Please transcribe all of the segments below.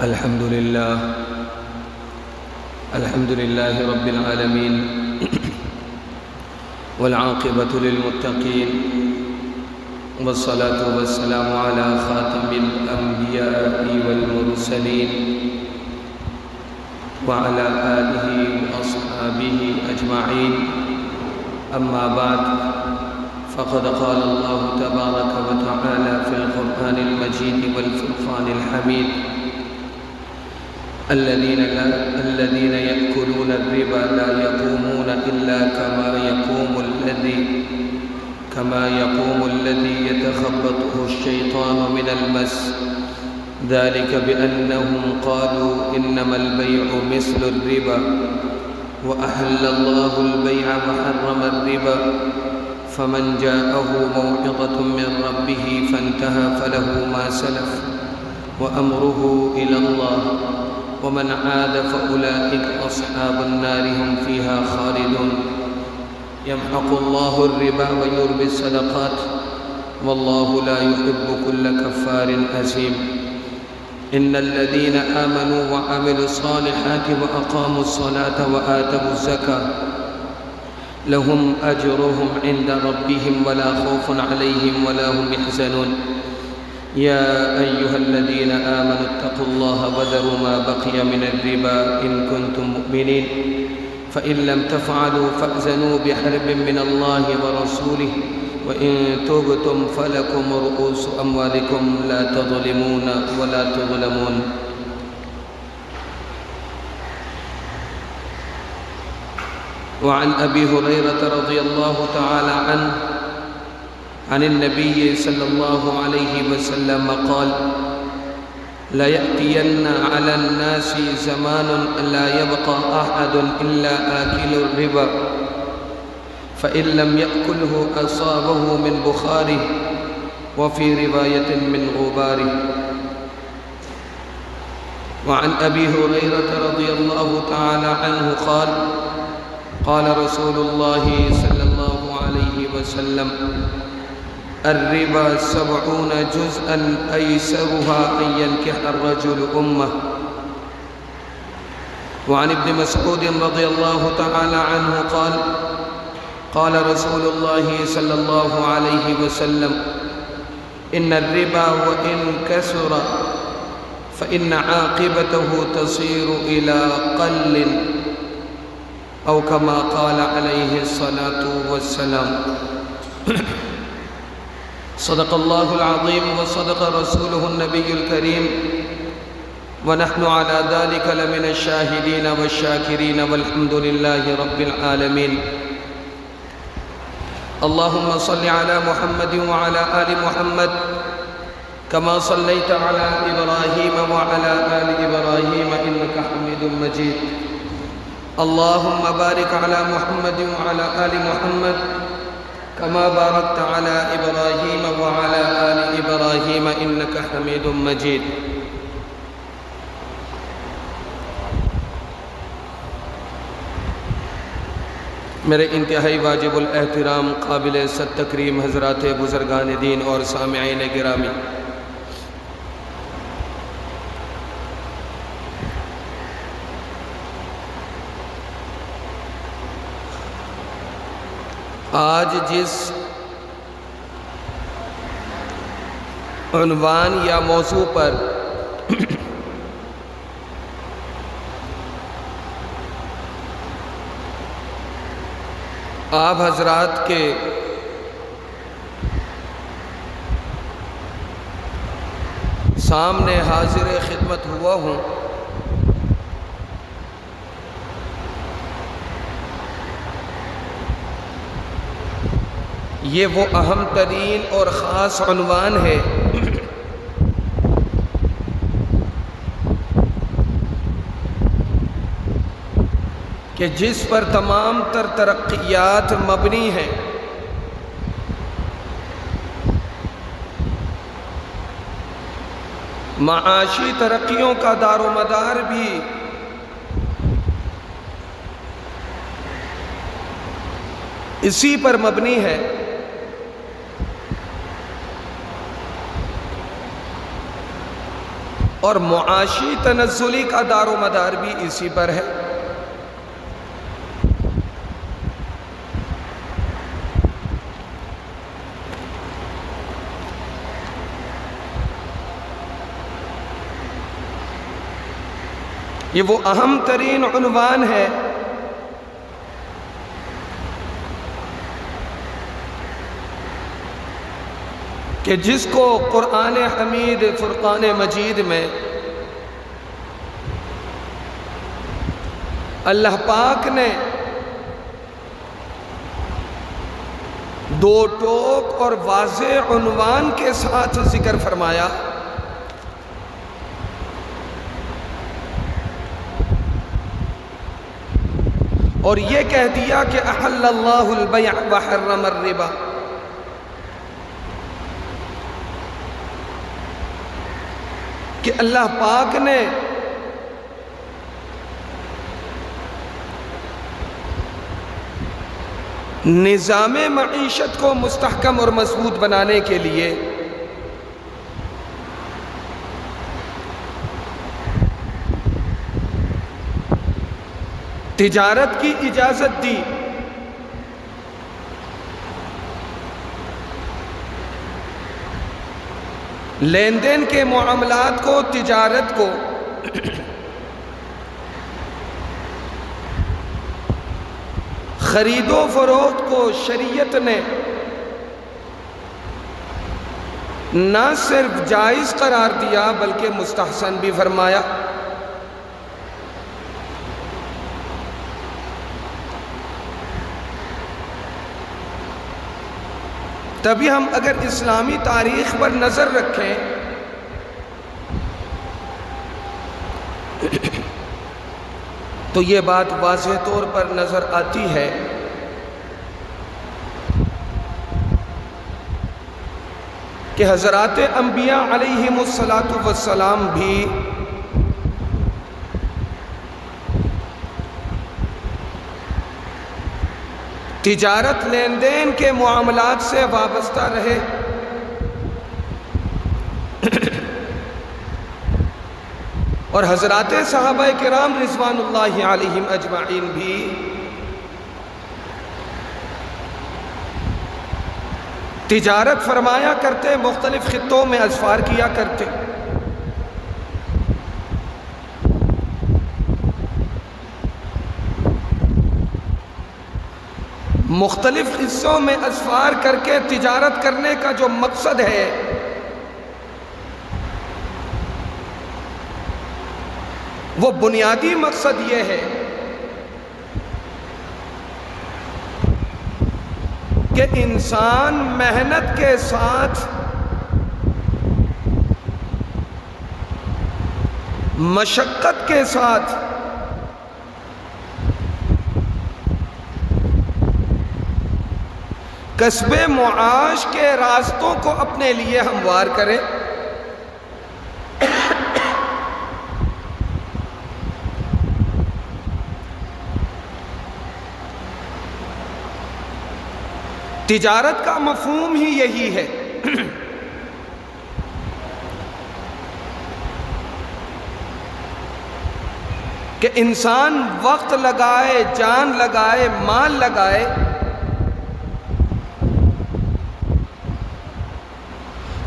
الحمد لله رب العالمين والعاقبة للمتقين والصلاة والسلام على خاتم الأنبياء والمرسلين وعلى آله وأصحابه أجمعين. أما بعد، فقد قال الله تبارك وتعالى في القرآن المجيد والفرقان الحميد: الذين يأكلون الربا لا يقومون إلا كما يقوم الذي يتخبطه الشيطان من المس، ذلك بأنهم قالوا إنما البيع مثل الربا وأحل الله البيع وحرم الربا، فمن جاءه موعظة من ربه فانتهى فله ما سلف وأمره إلى الله، ومن عاد فأولئك أصحاب النار هم فيها خالدون. يمحق الله الربا ويربي الصدقات والله لا يحب كل كفار أثيم. إن الذين آمنوا وعملوا الصالحات وأقاموا الصلاة وآتوا الزكاة لهم أجرهم عند ربهم ولا خوف عليهم ولا هم يحزنون. يا أيها الذين آمنوا اتقوا الله وذروا ما بقي من الربا إن كنتم مؤمنين، فإن لم تفعلوا فأذنوا بحرب من الله ورسوله، وإن تبتم فلكم رؤوس أموالكم لا تظلمون ولا تظلمون. وعن أبي هريرة رضي الله تعالى عنه عن النبي صلى الله عليه وسلم قال: ليأتين على الناس زمان لا يبقى أحد إلا آكل الربا، فإن لم يأكله أصابه من بخاره، وفي رواية من غباره. وعن أبي هريرة رضي الله تعالى عنه قال: قال رسول الله صلى الله عليه وسلم: الربا 70 جزءا أيسرها أن ينكح الرجل أمه. وعن ابن مسعود رضي الله تعالى عنه قال: قال رسول الله صلى الله عليه وسلم: إن الربا وإن كثر فإن عاقبته تصير إلى قل، أو كما قال عليه الصلاة والسلام. صدق الله العظيم وصدق رسوله النبي الكريم، ونحن على ذلك لمن الشاهدين والشاكرين، والحمد لله رب العالمين. اللهم صل على محمد وعلى آل محمد كما صليت على إبراهيم وعلى آل إبراهيم إنك حميد مجيد. اللهم بارك على محمد وعلى آل محمد كما باركت على إبراهيم وعلى آل إبراهيم إنك حميد مجيد. میرے انتہائی واجب الاحترام قابل صد تکریم حضرات بزرگان دین اور سامعین گرامی، آج جس عنوان یا موضوع پر آپ حضرات کے سامنے حاضر خدمت ہوا ہوں، یہ وہ اہم ترین اور خاص عنوان ہے کہ جس پر تمام تر ترقیات مبنی ہیں۔ معاشی ترقیوں کا دار و مدار بھی اسی پر مبنی ہے۔ اور معاشی تنزلی کا دار و مدار بھی اسی پر ہے۔ یہ وہ اہم ترین عنوان ہے کہ جس کو قرآن حمید فرقان مجید میں اللہ پاک نے دو ٹوک اور واضح عنوان کے ساتھ ذکر فرمایا۔ اور یہ کہہ دیا کہ احل اللہ البیع وحرم الربا، کہ اللہ پاک نے نظام معیشت کو مستحکم اور مضبوط بنانے کے لیے تجارت کی اجازت دی۔ لین دین کے معاملات کو، تجارت کو خرید و فروخت کو شریعت نے نہ صرف جائز قرار دیا بلکہ مستحسن بھی فرمایا۔ تبھی ہم اگر اسلامی تاریخ پر نظر رکھیں تو یہ بات واضح طور پر نظر آتی ہے کہ حضرات انبیاء علیہم السلام بھی تجارت لین دین کے معاملات سے وابستہ رہے۔ اور حضرات صحابہ کرام رضوان اللہ علیہم اجمعین بھی تجارت فرمایا کرتے، مختلف خطوں میں اسفار کیا کرتے۔ مختلف حصوں میں اسفار کر کے تجارت کرنے کا جو مقصد ہے وہ بنیادی مقصد یہ ہے کہ انسان محنت کے ساتھ مشقت کے ساتھ کسب معاش کے راستوں کو اپنے لیے ہموار کرے۔ تجارت کا مفہوم ہی یہی ہے کہ انسان وقت لگائے، جان لگائے، مال لگائے،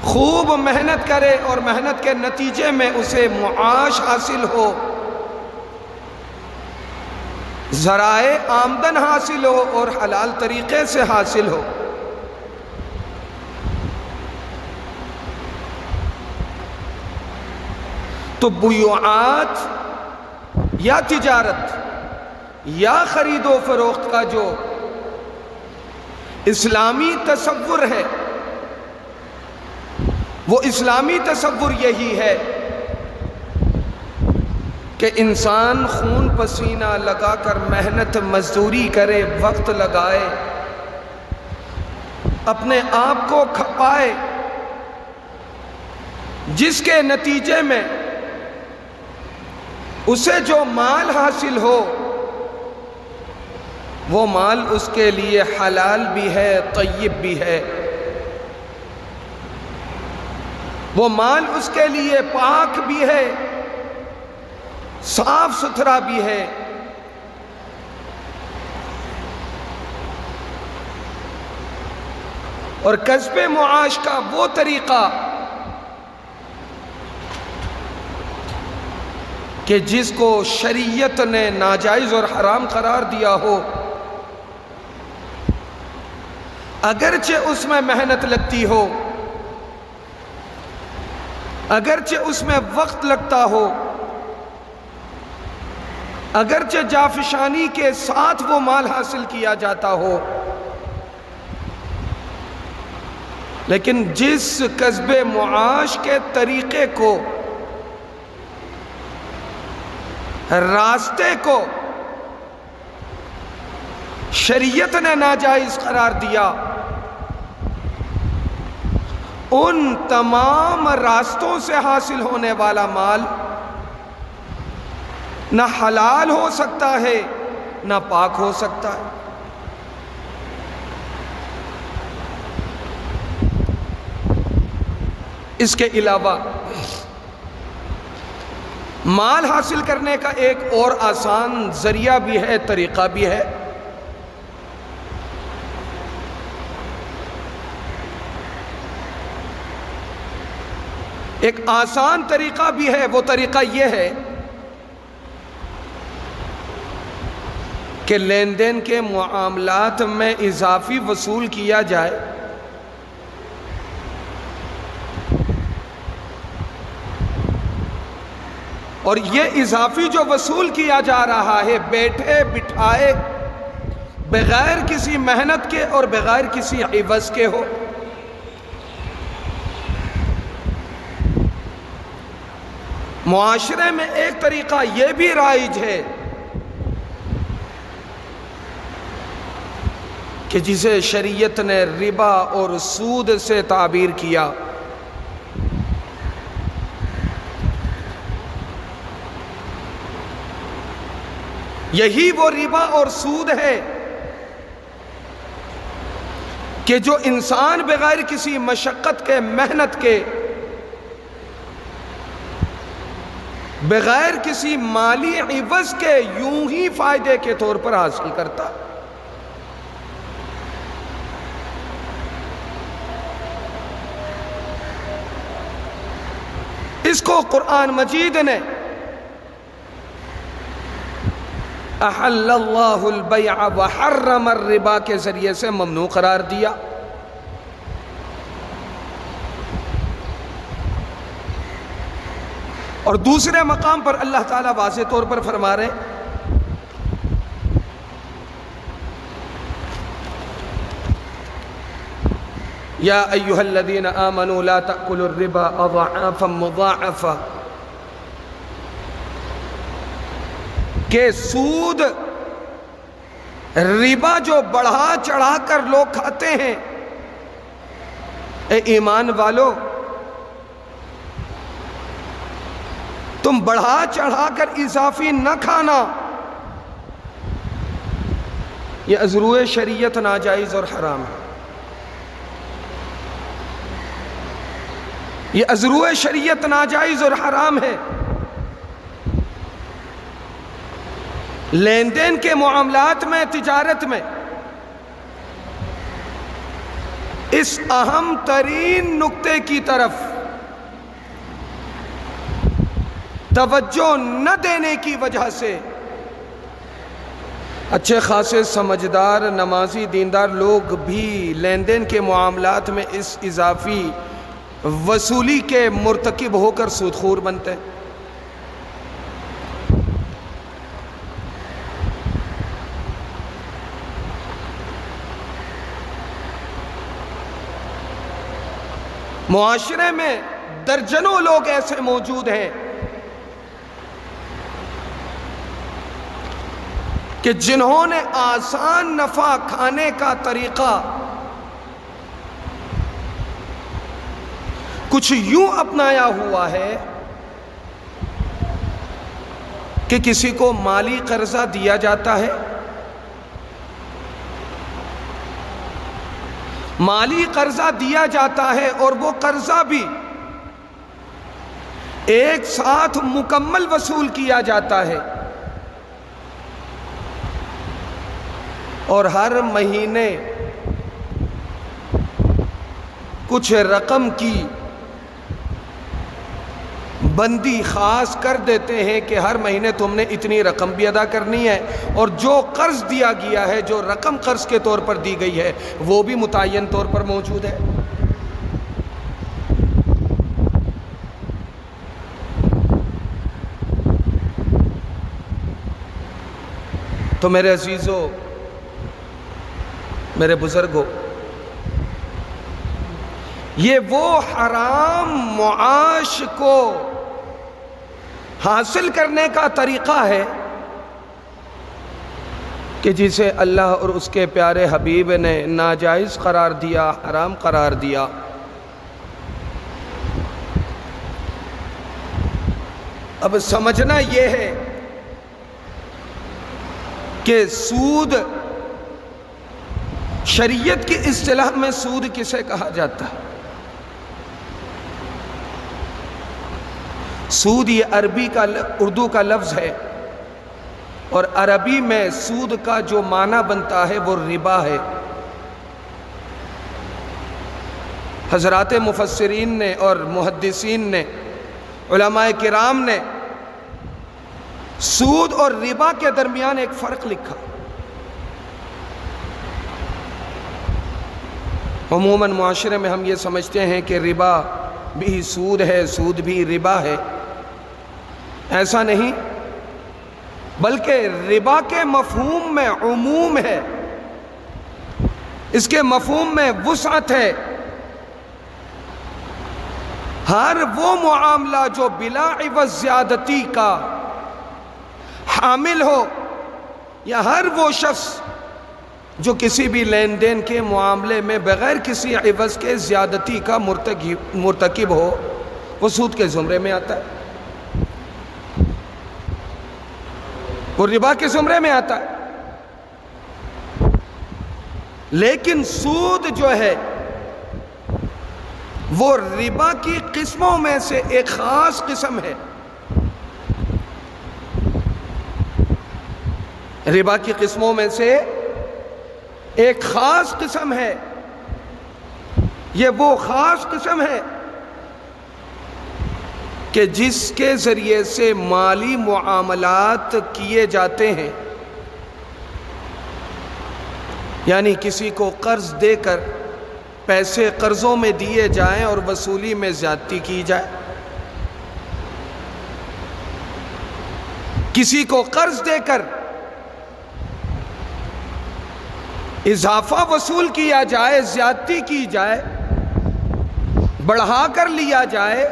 خوب محنت کرے اور محنت کے نتیجے میں اسے معاش حاصل ہو، ذرائع آمدن حاصل ہو اور حلال طریقے سے حاصل ہو۔ تو بیوعات یا تجارت یا خرید و فروخت کا جو اسلامی تصور ہے وہ اسلامی تصور یہی ہے کہ انسان خون پسینہ لگا کر محنت مزدوری کرے، وقت لگائے، اپنے آپ کو کھپائے، جس کے نتیجے میں اسے جو مال حاصل ہو وہ مال اس کے لیے حلال بھی ہے، طیب بھی ہے۔ وہ مال اس کے لیے پاک بھی ہے، صاف ستھرا بھی ہے، اور کسب معاش کا وہ طریقہ کہ جس کو شریعت نے ناجائز اور حرام قرار دیا ہو، اگرچہ اس میں محنت لگتی ہو، اگرچہ اس میں وقت لگتا ہو، اگرچہ جافشانی کے ساتھ وہ مال حاصل کیا جاتا ہو، لیکن جس کسب معاش کے طریقے کو، راستے کو شریعت نے ناجائز قرار دیا، ان تمام راستوں سے حاصل ہونے والا مال نہ حلال ہو سکتا ہے نہ پاک ہو سکتا ہے۔ اس کے علاوہ مال حاصل کرنے کا ایک اور آسان ذریعہ بھی ہے، طریقہ بھی ہے۔ ایک آسان طریقہ بھی ہے، وہ طریقہ یہ ہے کہ لین دین کے معاملات میں اضافی وصول کیا جائے، اور یہ اضافی جو وصول کیا جا رہا ہے بیٹھے بٹھائے بغیر کسی محنت کے اور بغیر کسی عوض کے ہو۔ معاشرے میں ایک طریقہ یہ بھی رائج ہے کہ جسے شریعت نے ربا اور سود سے تعبیر کیا۔ یہی وہ ربا اور سود ہے کہ جو انسان بغیر کسی مشقت کے، محنت کے، بغیر کسی مالی عوض کے یوں ہی فائدے کے طور پر حاصل کرتا۔ اس کو قرآن مجید نے احل اللہ البیع وحرم الربا کے ذریعے سے ممنوع قرار دیا۔ اور دوسرے مقام پر اللہ تعالیٰ واضح طور پر فرما رہے یا ایہا الذین آمنوا لا تأکلوا الربا اضعافا مضاعفا، کہ سود، ربا جو بڑھا چڑھا کر لوگ کھاتے ہیں، اے ایمان والو تم بڑھا چڑھا کر اضافی نہ کھانا، یہ ازروع شریعت ناجائز اور حرام ہے۔ یہ ازروع شریعت ناجائز اور حرام ہے۔ لین دین کے معاملات میں، تجارت میں اس اہم ترین نکتے کی طرف توجہ نہ دینے کی وجہ سے اچھے خاصے سمجھدار نمازی دیندار لوگ بھی لین دین کے معاملات میں اس اضافی وصولی کے مرتکب ہو کر سودخور بنتے ہیں۔ معاشرے میں درجنوں لوگ ایسے موجود ہیں کہ جنہوں نے آسان نفع کھانے کا طریقہ کچھ یوں اپنایا ہوا ہے کہ کسی کو مالی قرضہ دیا جاتا ہے، مالی قرضہ دیا جاتا ہے اور وہ قرضہ بھی ایک ساتھ مکمل وصول کیا جاتا ہے، اور ہر مہینے کچھ رقم کی بندی خاص کر دیتے ہیں کہ ہر مہینے تم نے اتنی رقم بھی ادا کرنی ہے، اور جو قرض دیا گیا ہے، جو رقم قرض کے طور پر دی گئی ہے، وہ بھی متعین طور پر موجود ہے۔ تو میرے عزیزو، میرے بزرگوں، یہ وہ حرام معاش کو حاصل کرنے کا طریقہ ہے کہ جسے اللہ اور اس کے پیارے حبیب نے ناجائز قرار دیا، حرام قرار دیا۔ اب سمجھنا یہ ہے کہ سود، شریعت کی اصطلاح میں سود کسے کہا جاتا ہے؟ سود یہ اردو کا لفظ ہے، اور عربی میں سود کا جو معنی بنتا ہے وہ ربا ہے۔ حضرات مفسرین نے اور محدثین نے، علماء کرام نے سود اور ربا کے درمیان ایک فرق لکھا۔ عموماً معاشرے میں ہم یہ سمجھتے ہیں کہ ربا بھی سود ہے، سود بھی ربا ہے۔ ایسا نہیں، بلکہ ربا کے مفہوم میں عموم ہے، اس کے مفہوم میں وسعت ہے۔ ہر وہ معاملہ جو بلا عوض زیادتی کا حامل ہو، یا ہر وہ شخص جو کسی بھی لین دین کے معاملے میں بغیر کسی عوض کے زیادتی کا مرتکب ہو، وہ سود کے زمرے میں آتا ہے، وہ ربا کے زمرے میں آتا ہے۔ لیکن سود جو ہے وہ ربا کی قسموں میں سے ایک خاص قسم ہے۔ ربا کی قسموں میں سے ایک خاص قسم ہے۔ یہ وہ خاص قسم ہے کہ جس کے ذریعے سے مالی معاملات کیے جاتے ہیں، یعنی کسی کو قرض دے کر پیسے قرضوں میں دیے جائیں اور وصولی میں زیادتی کی جائے، کسی کو قرض دے کر اضافہ وصول کیا جائے، زیادتی کی جائے، بڑھا کر لیا جائے،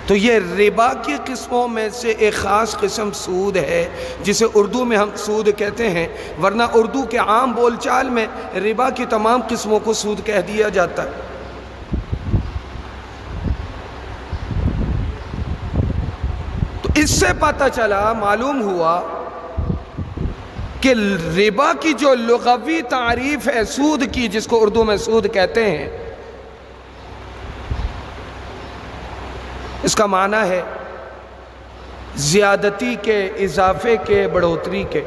تو یہ ربا کی قسموں میں سے ایک خاص قسم سود ہے، جسے اردو میں ہم سود کہتے ہیں، ورنہ اردو کے عام بول چال میں ربا کی تمام قسموں کو سود کہہ دیا جاتا ہے۔ تو اس سے پتہ چلا، معلوم ہوا کہ ربا کی جو لغوی تعریف ہے سود کی، جس کو اردو میں سود کہتے ہیں، اس کا معنی ہے زیادتی کے، اضافے کے، بڑھوتری کے۔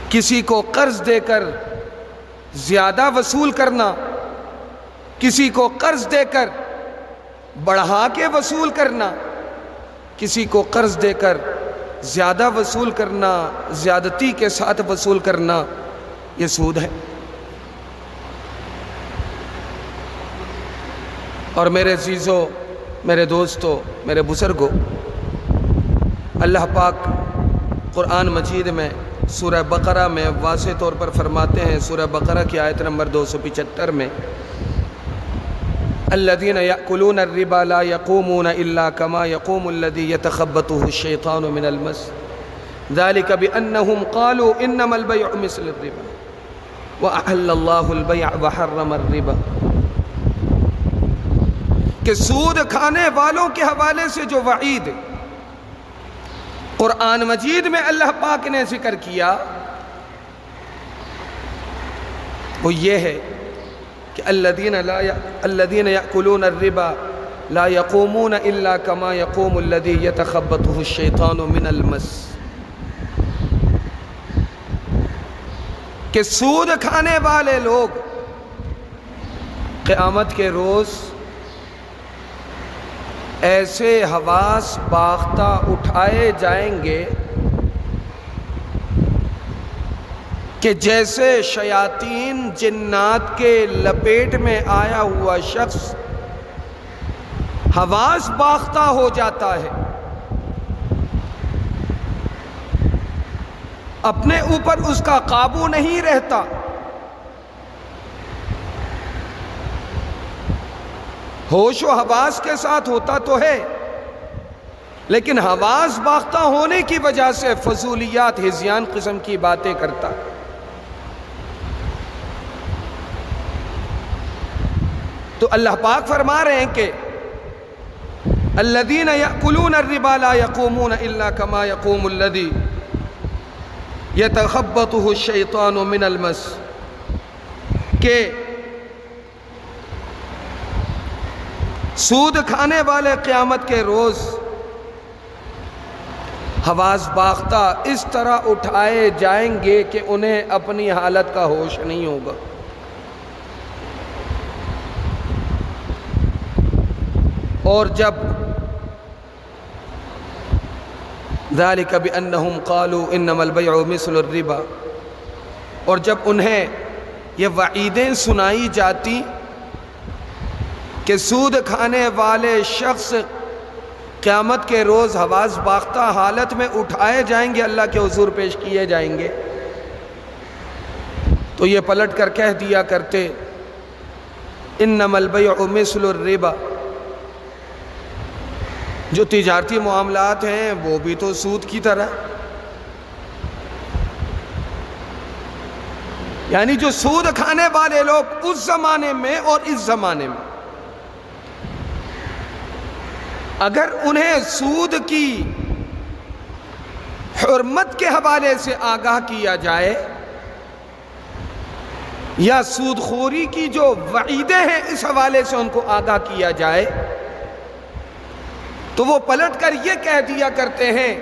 کسی کو قرض دے کر زیادہ وصول کرنا، کسی کو قرض دے کر بڑھا کے وصول کرنا، کسی کو قرض دے کر زیادہ وصول کرنا، زیادتی کے ساتھ وصول کرنا، یہ سود ہے۔ اور میرے عزیزو، میرے دوستو، میرے بزرگو، اللہ پاک قرآن مجید میں سورہ بقرہ میں واضح طور پر فرماتے ہیں، سورہ بقرہ کی آیت نمبر 275 میں، الذین یأکلون الربا لا یقومون الا کما یقوم الذی یتخبطہ الشیطان من المس ذلک بأنہم قالوا انما البیع مثل الربا وأحل اللہ البیع وحرم الربا۔ کہ سود کھانے والوں کے حوالے سے جو وعید قرآن مجید میں اللہ پاک نے ذکر کیا، وہ یہ ہے کہ الذین یأکلون الربا لا يقومون الا كما يقوم الذي يتخبطه الشيطان من المس، کہ سود کھانے والے لوگ قیامت کے روز ایسے حواس باختہ اٹھائے جائیں گے کہ جیسے شیاطین جنات کے لپیٹ میں آیا ہوا شخص حواس باختہ ہو جاتا ہے، اپنے اوپر اس کا قابو نہیں رہتا، ہوش و حواس کے ساتھ ہوتا تو ہے لیکن حواس باختہ ہونے کی وجہ سے فضولیات ہذیان قسم کی باتیں کرتا۔ تو اللہ پاک فرما رہے ہیں کہ الذین یأکلون الربا لا یقومون الا کما یقوم الذی یتخبطہ الشیطان من المس، کہ سود کھانے والے قیامت کے روز حواس باختہ اس طرح اٹھائے جائیں گے کہ انہیں اپنی حالت کا ہوش نہیں ہوگا۔ اور جب ذالک بأنہم قالوا انما البیع مثل الربا، اور جب انہیں یہ وعیدیں سنائی جاتی کہ سود کھانے والے شخص قیامت کے روز حواس باختہ حالت میں اٹھائے جائیں گے، اللہ کے حضور پیش کیے جائیں گے، تو یہ پلٹ کر کہہ دیا کرتے انما البیع مثل الربا، جو تجارتی معاملات ہیں وہ بھی تو سود کی طرح، یعنی جو سود کھانے والے لوگ اس زمانے میں اور اس زمانے میں اگر انہیں سود کی حرمت کے حوالے سے آگاہ کیا جائے یا سود خوری کی جو وعیدیں ہیں اس حوالے سے ان کو آگاہ کیا جائے تو وہ پلٹ کر یہ کہہ دیا کرتے ہیں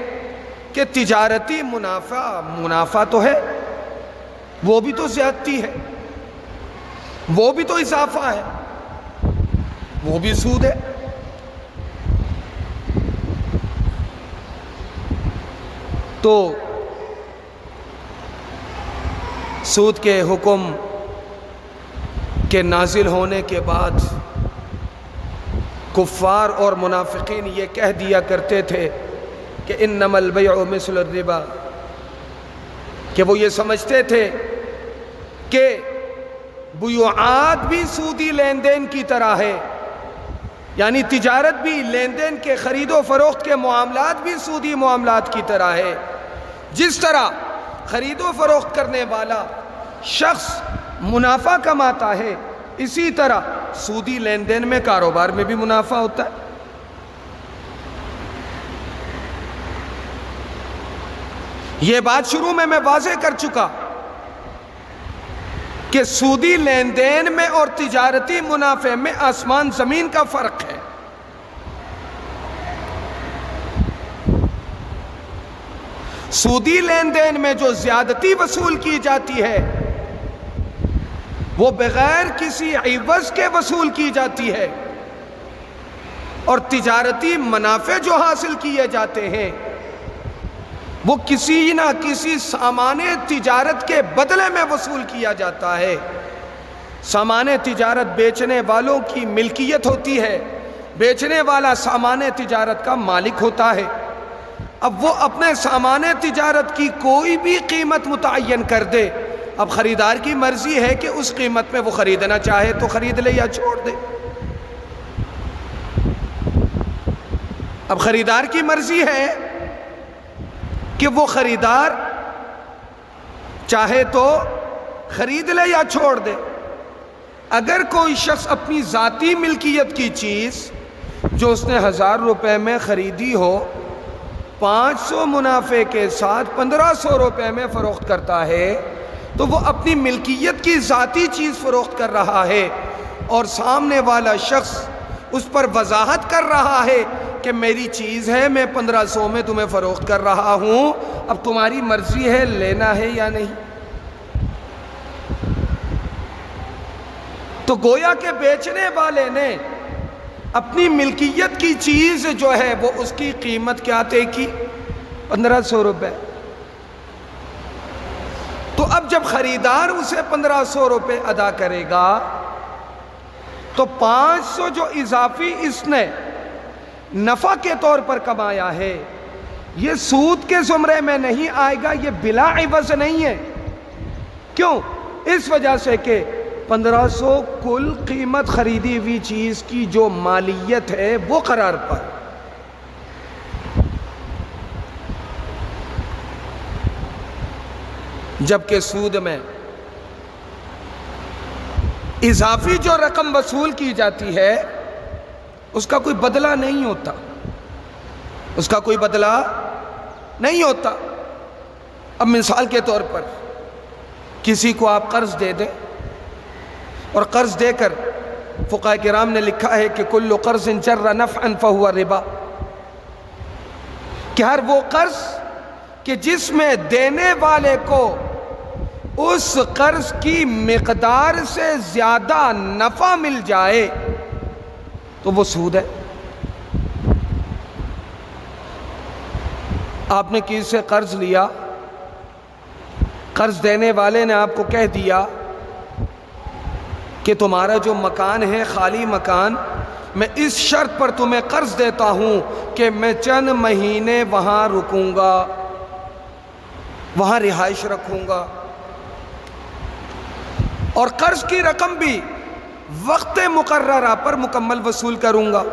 کہ تجارتی منافع تو ہے، وہ بھی تو زیادتی ہے، وہ بھی تو اضافہ ہے، وہ بھی سود ہے۔ تو سود کے حکم کے نازل ہونے کے بعد کفار اور منافقین یہ کہہ دیا کرتے تھے کہ انما البیع مثل الربا، کہ وہ یہ سمجھتے تھے کہ بیوعات بھی سودی لین دین کی طرح ہے، یعنی تجارت بھی، لین دین کے خرید و فروخت کے معاملات بھی سودی معاملات کی طرح ہے۔ جس طرح خرید و فروخت کرنے والا شخص منافع کماتا ہے، اسی طرح سودی لین دین میں، کاروبار میں بھی منافع ہوتا ہے۔ یہ بات شروع میں واضح کر چکا کہ سودی لین دین میں اور تجارتی منافع میں آسمان زمین کا فرق ہے۔ سودی لین دین میں جو زیادتی وصول کی جاتی ہے وہ بغیر کسی عوض کے وصول کی جاتی ہے، اور تجارتی منافع جو حاصل کیے جاتے ہیں وہ کسی نہ کسی سامان تجارت کے بدلے میں وصول کیا جاتا ہے۔ سامان تجارت بیچنے والوں کی ملکیت ہوتی ہے، بیچنے والا سامان تجارت کا مالک ہوتا ہے۔ اب وہ اپنے سامان تجارت کی کوئی بھی قیمت متعین کر دے، اب خریدار کی مرضی ہے کہ اس قیمت میں وہ خریدنا چاہے تو خرید لے یا چھوڑ دے۔ اب خریدار کی مرضی ہے کہ وہ خریدار چاہے تو خرید لے یا چھوڑ دے۔ اگر کوئی شخص اپنی ذاتی ملکیت کی چیز جو اس نے 1000 روپے میں خریدی ہو 500 منافع کے ساتھ 1500 روپے میں فروخت کرتا ہے تو وہ اپنی ملکیت کی ذاتی چیز فروخت کر رہا ہے، اور سامنے والا شخص اس پر وضاحت کر رہا ہے کہ میری چیز ہے، میں 1500 میں تمہیں فروخت کر رہا ہوں، اب تمہاری مرضی ہے لینا ہے یا نہیں۔ تو گویا کہ بیچنے والے نے اپنی ملکیت کی چیز جو ہے وہ اس کی قیمت کیا طے کی؟ 1500 روپے۔ تو اب جب خریدار اسے 1500 روپے ادا کرے گا تو 500 جو اضافی اس نے نفع کے طور پر کمایا ہے یہ سود کے زمرے میں نہیں آئے گا، یہ بلا عوض نہیں ہے۔ کیوں؟ اس وجہ سے کہ 1500 کل قیمت خریدی ہوئی چیز کی جو مالیت ہے وہ قرار پر، جبکہ سود میں اضافی جو رقم وصول کی جاتی ہے اس کا کوئی بدلہ نہیں ہوتا، اس کا کوئی بدلہ نہیں ہوتا۔ اب مثال کے طور پر کسی کو آپ قرض دے دیں اور قرض دے کر فقہاء کرام نے لکھا ہے کہ کل قرض جر نفعا فہو ربا، کہ ہر وہ قرض کہ جس میں دینے والے کو اس قرض کی مقدار سے زیادہ نفع مل جائے تو وہ سود ہے۔ آپ نے کسی سے قرض لیا، قرض دینے والے نے آپ کو کہہ دیا کہ تمہارا جو مکان ہے خالی مکان، میں اس شرط پر تمہیں قرض دیتا ہوں کہ میں چند مہینے وہاں رکوں گا، وہاں رہائش رکھوں گا، اور قرض کی رقم بھی وقت مقررہ پر مکمل وصول کروں گا۔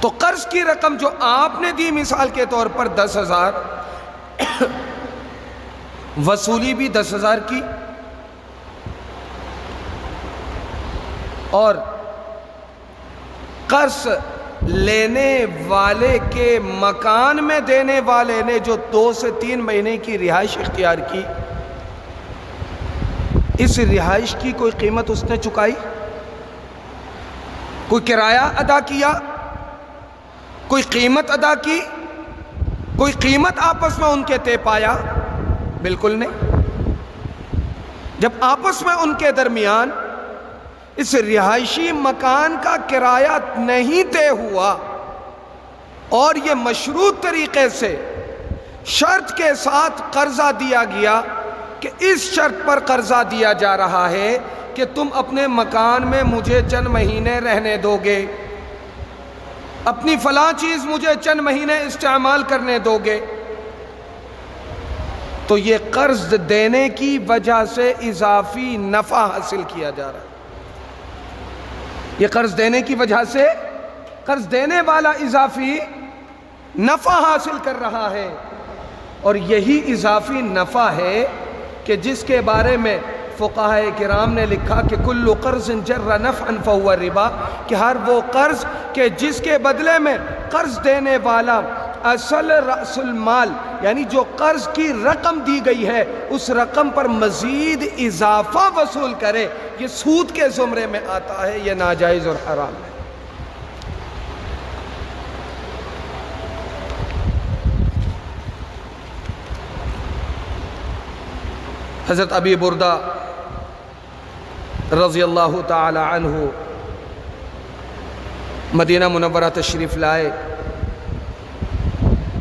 تو قرض کی رقم جو آپ نے دی مثال کے طور پر 10,000، وصولی بھی 10,000 کی، اور قرض لینے والے کے مکان میں دینے والے نے جو 2 سے 3 مہینے کی رہائش اختیار کی، اس رہائش کی کوئی قیمت اس نے چکائی؟ کوئی کرایہ ادا کیا؟ کوئی قیمت ادا کی؟ کوئی قیمت آپس میں ان کے طے پایا؟ بالکل نہیں۔ جب آپس میں ان کے درمیان اس رہائشی مکان کا کرایہ نہیں طے ہوا اور یہ مشروط طریقے سے شرط کے ساتھ قرضہ دیا گیا کہ اس شرط پر قرضہ دیا جا رہا ہے کہ تم اپنے مکان میں مجھے چند مہینے رہنے دو گے، اپنی فلاں چیز مجھے چند مہینے استعمال کرنے دو گے، تو یہ قرض دینے کی وجہ سے اضافی نفع حاصل کیا جا رہا ہے۔ یہ قرض دینے کی وجہ سے قرض دینے والا اضافی نفع حاصل کر رہا ہے، اور یہی اضافی نفع ہے کہ جس کے بارے میں فقہاء کرام نے لکھا کہ کل قرض جر نفعا فہو ربا، کہ ہر وہ قرض کہ جس کے بدلے میں قرض دینے والا اصل رأس المال یعنی جو قرض کی رقم دی گئی ہے اس رقم پر مزید اضافہ وصول کرے، یہ سود کے زمرے میں آتا ہے، یہ ناجائز اور حرام ہے۔ حضرت ابی بردہ رضی اللہ تعالی عنہ مدینہ منورہ تشریف لائے،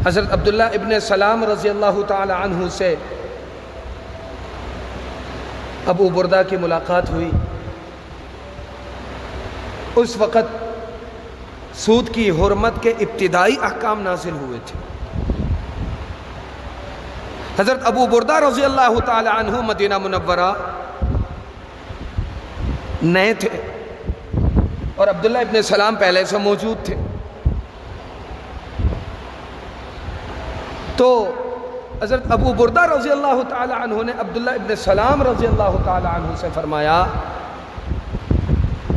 حضرت عبداللہ ابن سلام رضی اللہ تعالی عنہ سے ابو بردہ کی ملاقات ہوئی۔ اس وقت سود کی حرمت کے ابتدائی احکام نازل ہوئے تھے۔ حضرت ابو بردہ رضی اللہ تعالی عنہ مدینہ منورہ نئے تھے اور عبداللہ ابن سلام پہلے سے موجود تھے۔ تو حضرت ابو بردہ رضی اللہ تعالی عنہ نے عبداللہ ابن سلام رضی اللہ تعالی عنہ سے فرمایا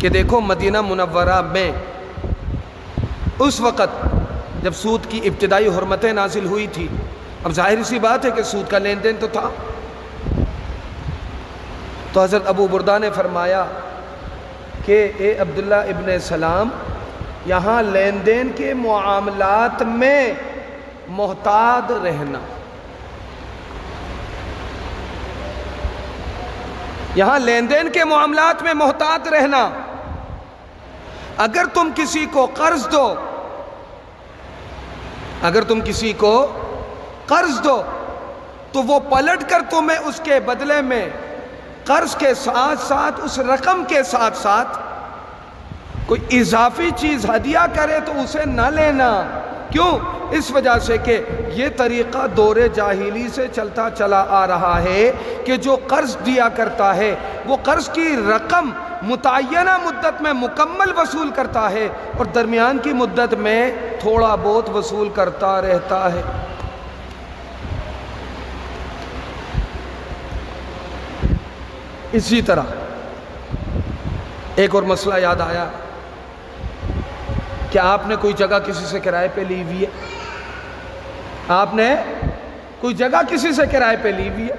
کہ دیکھو مدینہ منورہ میں اس وقت جب سود کی ابتدائی حرمتیں نازل ہوئی تھی، اب ظاہر سی بات ہے کہ سود کا لین دین تو تھا، تو حضرت ابو بردہ نے فرمایا کہ اے عبداللہ ابن سلام، یہاں لین دین کے معاملات میں محتاط رہنا، یہاں لین دین کے معاملات میں محتاط رہنا۔ اگر تم کسی کو قرض دو، اگر تم کسی کو قرض دو تو وہ پلٹ کر تمہیں اس کے بدلے میں قرض کے ساتھ ساتھ اس رقم کے ساتھ ساتھ کوئی اضافی چیز ہدیہ کرے تو اسے نہ لینا۔ کیوں؟ اس وجہ سے کہ یہ طریقہ دور جاہلی سے چلتا چلا آ رہا ہے کہ جو قرض دیا کرتا ہے وہ قرض کی رقم متعینہ مدت میں مکمل وصول کرتا ہے اور درمیان کی مدت میں تھوڑا بہت وصول کرتا رہتا ہے۔ اسی طرح ایک اور مسئلہ یاد آیا کہ آپ نے کوئی جگہ کسی سے کرائے پہ لی ہوئی ہے، آپ نے کوئی جگہ کسی سے کرائے پہ لی ہوئی ہے،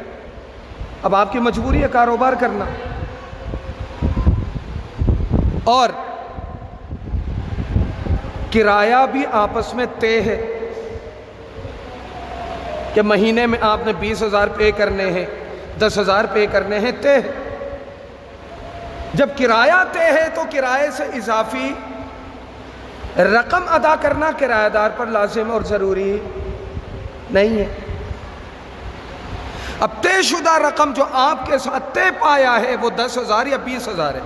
اب آپ کی مجبوری ہے کاروبار کرنا، اور کرایہ بھی آپس میں طے ہے کہ مہینے میں آپ نے 20,000 پے کرنے ہیں، 10,000 پے کرنے ہیں، طے ہے۔ جب کرایہ طے ہے تو کرائے سے اضافی رقم ادا کرنا کرایہ دار پر لازم اور ضروری نہیں ہے۔ اب طے شدہ رقم جو آپ کے ساتھ طے پایا ہے وہ 10,000 یا 20,000 ہے۔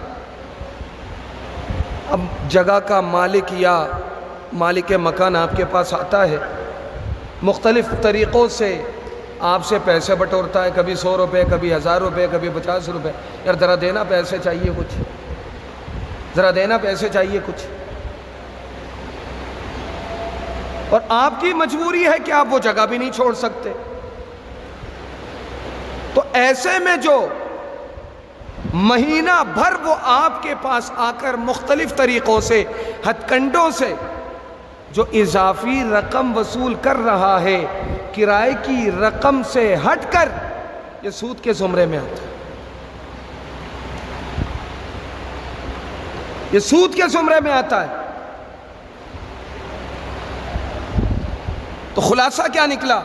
اب جگہ کا مالک یا مالک مکان آپ کے پاس آتا ہے، مختلف طریقوں سے آپ سے پیسے بٹورتا ہے، کبھی 100 روپے، کبھی 1000 روپے، کبھی 50 روپے۔ یار ذرا دینا، پیسے چاہیے کچھ، ذرا دینا، پیسے چاہیے کچھ۔ اور آپ کی مجبوری ہے کہ آپ وہ جگہ بھی نہیں چھوڑ سکتے، تو ایسے میں جو مہینہ بھر وہ آپ کے پاس آ کر مختلف طریقوں سے، ہتھ کنڈوں سے جو اضافی رقم وصول کر رہا ہے کرائے کی رقم سے ہٹ کر، یہ سود کے زمرے میں آتا ہے، یہ سود کے زمرے میں آتا ہے۔ تو خلاصہ کیا نکلا؟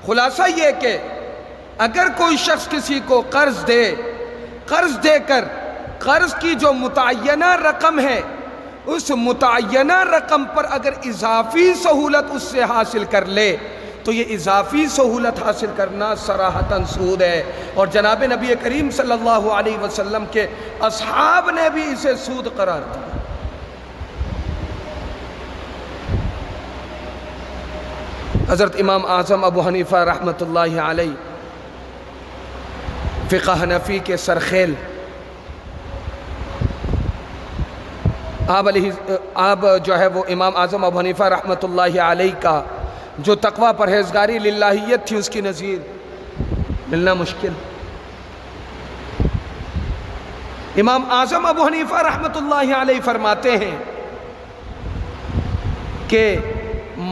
خلاصہ یہ کہ اگر کوئی شخص کسی کو قرض دے، قرض دے کر قرض کی جو متعینہ رقم ہے اس متعینہ رقم پر اگر اضافی سہولت اس سے حاصل کر لے تو یہ اضافی سہولت حاصل کرنا صراحتاً سود ہے، اور جناب نبی کریم صلی اللہ علیہ وسلم کے اصحاب نے بھی اسے سود قرار دیا۔ حضرت امام اعظم ابو حنیفہ رحمۃ اللہ علیہ فقہ حنفی کے سرخیل، آپ جو ہے وہ امام اعظم ابو حنیفہ رحمۃ اللہ علیہ کا جو تقوی پرہیزگاری للہیت تھی اس کی نظیر ملنا مشکل۔ امام اعظم ابو حنیفہ رحمۃ اللہ علیہ فرماتے ہیں کہ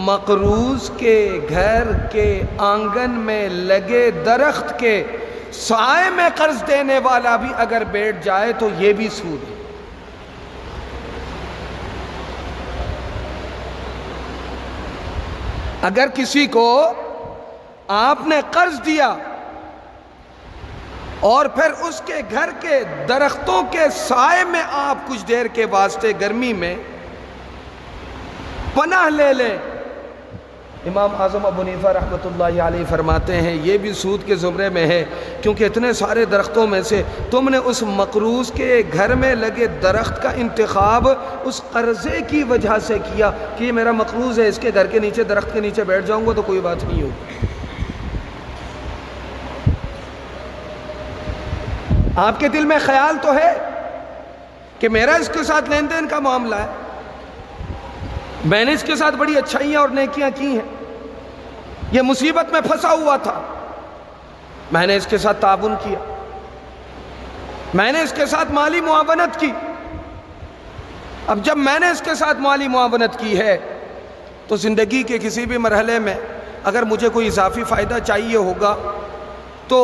مقروض کے گھر کے آنگن میں لگے درخت کے سائے میں قرض دینے والا بھی اگر بیٹھ جائے تو یہ بھی سود ہے۔ اگر کسی کو آپ نے قرض دیا اور پھر اس کے گھر کے درختوں کے سائے میں آپ کچھ دیر کے واسطے گرمی میں پناہ لے لیں، امام اعظم ابو حنیفہ رحمۃ اللہ علیہ فرماتے ہیں یہ بھی سود کے زمرے میں ہے، کیونکہ اتنے سارے درختوں میں سے تم نے اس مقروض کے گھر میں لگے درخت کا انتخاب اس قرضے کی وجہ سے کیا کہ یہ میرا مقروض ہے، اس کے گھر کے نیچے درخت کے نیچے بیٹھ جاؤں گا تو کوئی بات نہیں ہوگی۔ آپ کے دل میں خیال تو ہے کہ میرا اس کے ساتھ لین دین کا معاملہ ہے، میں نے اس کے ساتھ بڑی اچھائیاں اور نیکیاں کی ہیں، یہ مصیبت میں پھنسا ہوا تھا، میں نے اس کے ساتھ تعاون کیا، میں نے اس کے ساتھ مالی معاونت کی۔ اب جب میں نے اس کے ساتھ مالی معاونت کی ہے تو زندگی کے کسی بھی مرحلے میں اگر مجھے کوئی اضافی فائدہ چاہیے ہوگا تو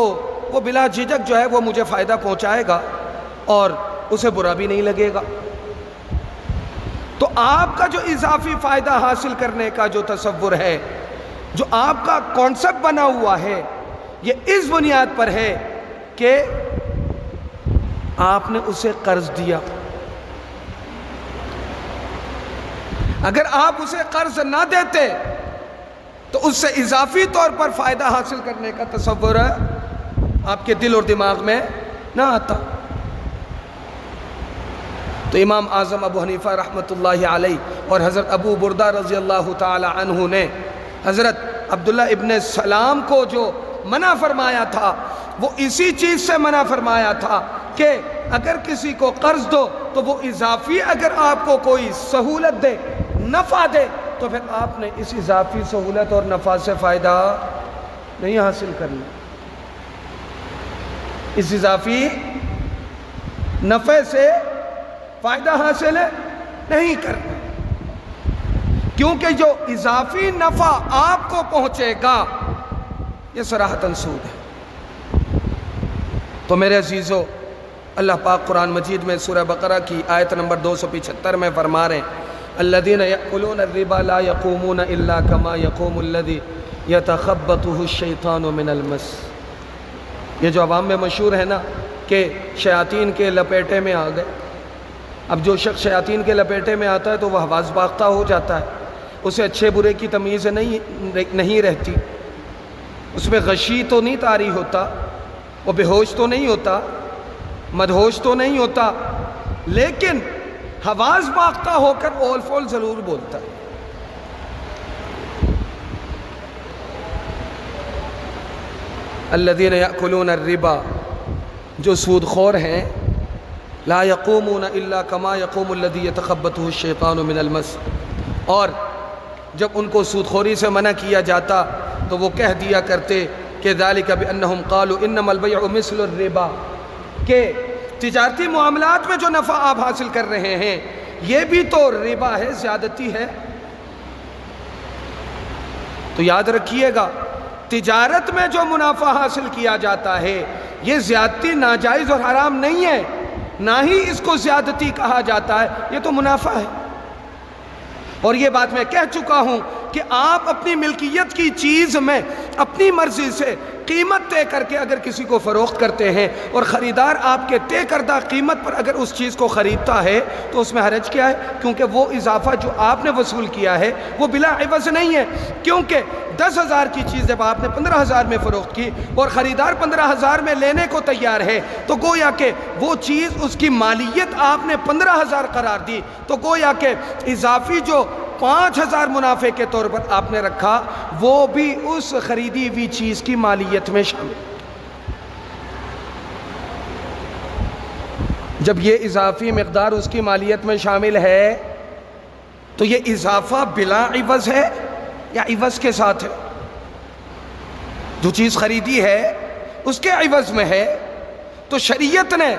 وہ بلا جھجک جو ہے وہ مجھے فائدہ پہنچائے گا، اور اسے برا بھی نہیں لگے گا۔ تو آپ کا جو اضافی فائدہ حاصل کرنے کا جو تصور ہے، جو آپ کا کانسیپٹ بنا ہوا ہے، یہ اس بنیاد پر ہے کہ آپ نے اسے قرض دیا۔ اگر آپ اسے قرض نہ دیتے تو اس سے اضافی طور پر فائدہ حاصل کرنے کا تصور آپ کے دل اور دماغ میں نہ آتا۔ تو امام اعظم ابو حنیفہ رحمۃ اللہ علیہ اور حضرت ابو بردہ رضی اللہ تعالی عنہ نے حضرت عبداللہ ابن سلام کو جو منع فرمایا تھا، وہ اسی چیز سے منع فرمایا تھا کہ اگر کسی کو قرض دو تو وہ اضافی اگر آپ کو کوئی سہولت دے، نفع دے، تو پھر آپ نے اس اضافی سہولت اور نفع سے فائدہ نہیں حاصل کرنا، اس اضافی نفع سے فائدہ حاصل نہیں کرنا، کیونکہ جو اضافی نفع آپ کو پہنچے گا یہ صراحتاً سود ہے۔ تو میرے عزیزو، اللہ پاک قرآن مجید میں سورہ بقرہ کی آیت نمبر 275 میں فرما رہے ہیں الذین یأکلون الربا لا یقومون الا کما یقوم الذی یتخبطہ الشیطان من المس۔ یہ جو عوام میں مشہور ہے نا کہ شیاطین کے لپیٹے میں آ گئے، اب جو شخص شیاطین کے لپیٹے میں آتا ہے تو وہ حواس باختہ ہو جاتا ہے، اسے اچھے برے کی تمیز نہیں رہتی، اس میں غشی تو نہیں طاری ہوتا، وہ بے ہوش تو نہیں ہوتا، مدہوش تو نہیں ہوتا، لیکن حواس باختہ ہو کر اول فول ضرور بولتا ہے۔ الذین یأکلون الربا، جو سود خور ہیں، لا یقومون الا کما یقوم الذی یتخبطہ الشیطان من المس، اور جب ان کو سود خوری سے منع کیا جاتا تو وہ کہہ دیا کرتے کہ ذالک بانہم قالوا انما البیع مثل الربا، کہ تجارتی معاملات میں جو نفع آپ حاصل کر رہے ہیں یہ بھی تو ربا ہے، زیادتی ہے۔ تو یاد رکھیے گا، تجارت میں جو منافع حاصل کیا جاتا ہے یہ زیادتی ناجائز اور حرام نہیں ہے، نہ ہی اس کو زیادتی کہا جاتا ہے، یہ تو منافع ہے۔ اور یہ بات میں کہہ چکا ہوں کہ آپ اپنی ملکیت کی چیز میں اپنی مرضی سے قیمت طے کر کے اگر کسی کو فروخت کرتے ہیں اور خریدار آپ کے طے کردہ قیمت پر اگر اس چیز کو خریدتا ہے تو اس میں حرج کیا ہے؟ کیونکہ وہ اضافہ جو آپ نے وصول کیا ہے وہ بلا عوض نہیں ہے، کیونکہ 10,000 کی چیز جب آپ نے 15,000 میں فروخت کی اور خریدار 15,000 میں لینے کو تیار ہے تو گویا کہ وہ چیز اس کی مالیت آپ نے 15,000 قرار دی، تو گویا کہ اضافی جو 5,000 منافع کے طور پر آپ نے رکھا وہ بھی اس خریدی ہوئی چیز کی مالیت میں شامل۔ جب یہ اضافی مقدار اس کی مالیت میں شامل ہے تو یہ اضافہ بلا عوض ہے یا عوض کے ساتھ ہے؟ جو چیز خریدی ہے اس کے عوض میں ہے، تو شریعت نے